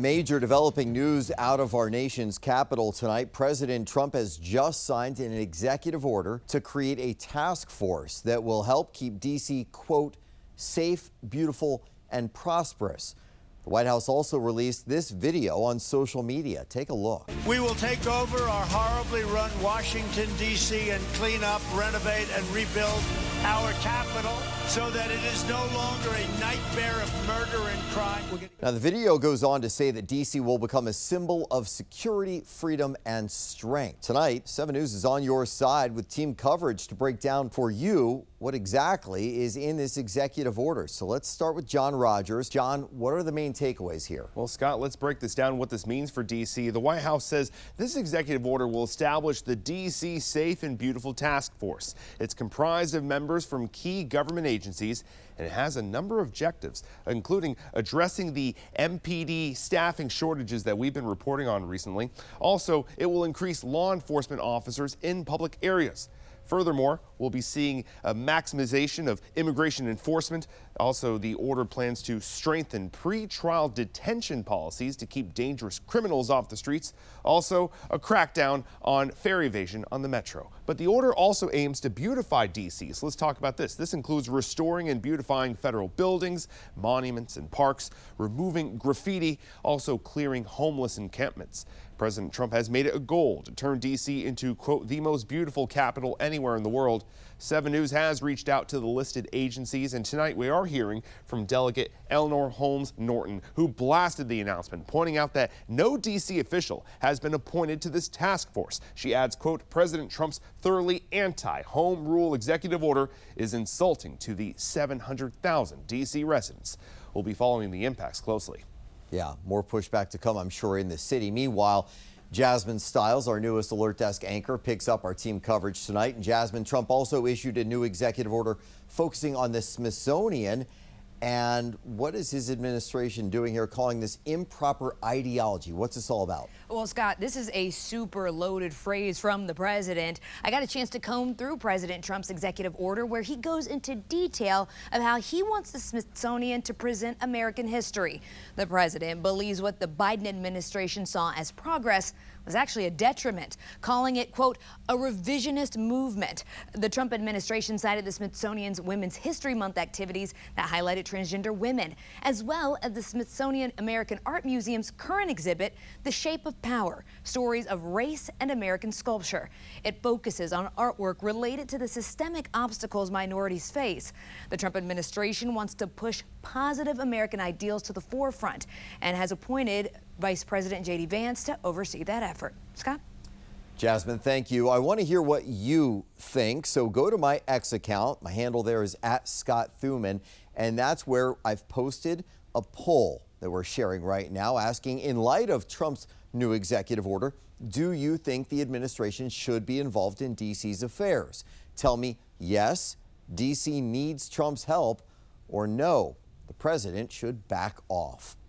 Major developing news out of our nation's capital tonight. President Trump has just signed an executive order to create a task force that will help keep D.C., quote, safe, beautiful, and prosperous. The White House also released this video on social media. Take a look. We will take over our horribly run Washington, D.C. and clean up, renovate, and rebuild our capital so that it is no longer a nightmare of murder and crime. Now, the video goes on to say that D.C. will become a symbol of security, freedom, and strength. Tonight, 7 News is on your side with team coverage to break down for you what exactly is in this executive order. So let's start with John Rogers. John, what are the main takeaways here? Well, Scott, let's break this down, what this means for D.C. The White House says this executive order will establish the D.C. Safe and Beautiful Task Force. It's comprised of members from key government agencies, and it has a number of objectives, including addressing the MPD staffing shortages that we've been reporting on recently. Also, it will increase law enforcement officers in public areas. Furthermore, we'll be seeing a maximization of immigration enforcement. Also, the order plans to strengthen pre-trial detention policies to keep dangerous criminals off the streets. Also, a crackdown on fare evasion on the metro. But the order also aims to beautify D.C. So let's talk about this. This includes restoring and beautifying federal buildings, monuments, and parks, removing graffiti, also clearing homeless encampments. President Trump has made it a goal to turn D.C. into, quote, the most beautiful capital anywhere in the world. 7 News has reached out to the listed agencies, and tonight we are hearing from Delegate Eleanor Holmes Norton, who blasted the announcement, pointing out that no D.C. official has been appointed to this task force. She adds, quote, President Trump's thoroughly anti-home rule executive order is insulting to the 700,000 D.C. residents. We'll be following the impacts closely. Yeah, more pushback to come, I'm sure, in the city. Meanwhile, Jasmine Stiles, our newest Alert Desk anchor, picks up our team coverage tonight. And Jasmine, Trump also issued a new executive order focusing on the Smithsonian. And what is his administration doing here, calling this improper ideology? What's this all about? Well, Scott, this is a super loaded phrase from the president. I got a chance to comb through President Trump's executive order where he goes into detail of how he wants the Smithsonian to present American history. The president believes what the Biden administration saw as progress was actually a detriment, calling it, quote, a revisionist movement. The Trump administration cited the Smithsonian's Women's History Month activities that highlighted transgender women, as well as the Smithsonian American Art Museum's current exhibit, The Shape of Power, Stories of Race and American Sculpture. It focuses on artwork related to the systemic obstacles minorities face. The Trump administration wants to push positive American ideals to the forefront and has appointed Vice President J.D. Vance to oversee that effort. Scott? Jasmine, thank you. I want to hear what you think. So go to my X account. My handle there is @ScottThuman. And that's where I've posted a poll that we're sharing right now asking, in light of Trump's new executive order, do you think the administration should be involved in D.C.'s affairs? Tell me yes, D.C. needs Trump's help, or no, the president should back off.